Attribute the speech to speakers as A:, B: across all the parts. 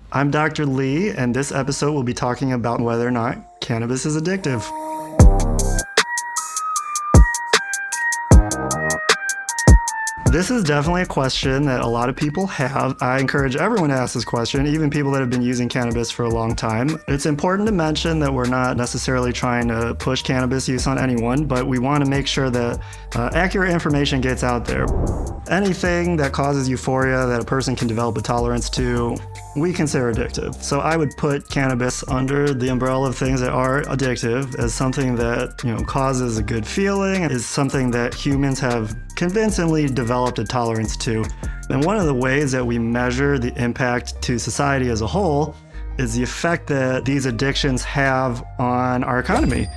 A: I'm Dr. Lee, and this episode will be talking about whether or not cannabis is addictive. This is definitely a question that a lot of people have. I encourage everyone to ask this question, even people that have been using cannabis for a long time. It's important to mention that we're not necessarily trying to push cannabis use on anyone, but we want to make sure that accurate information gets out there. Anything that causes euphoria that a person can develop a tolerance to, we consider addictive. So I would put cannabis under the umbrella of things that are addictive as something that, causes a good feeling, is something that humans have convincingly developed a tolerance to. And one of the ways that we measure the impact to society as a whole is the effect that these addictions have on our economy.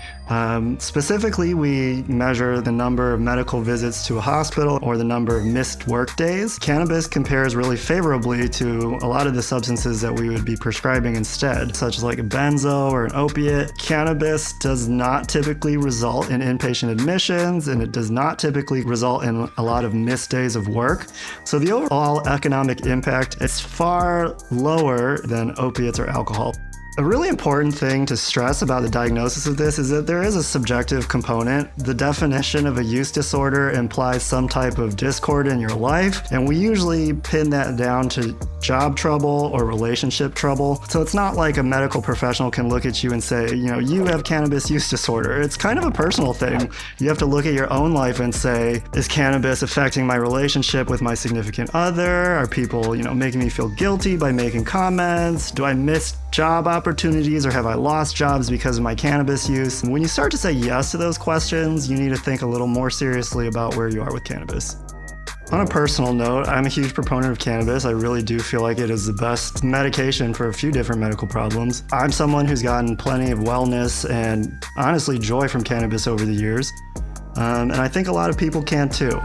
A: Specifically, we measure the number of medical visits to a hospital or the number of missed work days. Cannabis compares really favorably to a lot of the substances that we would be prescribing instead, such as like a benzo or an opiate. Cannabis does not typically result in inpatient admissions, and it does not typically result in a lot of missed days of work. So the overall economic impact is far lower than opiates or alcohol. A really important thing to stress about the diagnosis of this is that there is a subjective component. The definition of a use disorder implies some type of discord in your life, and we usually pin that down to job trouble or relationship trouble. So it's not like a medical professional can look at you and say, you have cannabis use disorder. It's kind of a personal thing. You have to look at your own life and say, is cannabis affecting my relationship with my significant other? Are people, making me feel guilty by making comments? Do I miss job opportunities, or have I lost jobs because of my cannabis use? When you start to say yes to those questions, you need to think a little more seriously about where you are with cannabis. On a personal note, I'm a huge proponent of cannabis. I really do feel like it is the best medication for a few different medical problems. I'm someone who's gotten plenty of wellness and honestly joy from cannabis over the years. And I think a lot of people can too.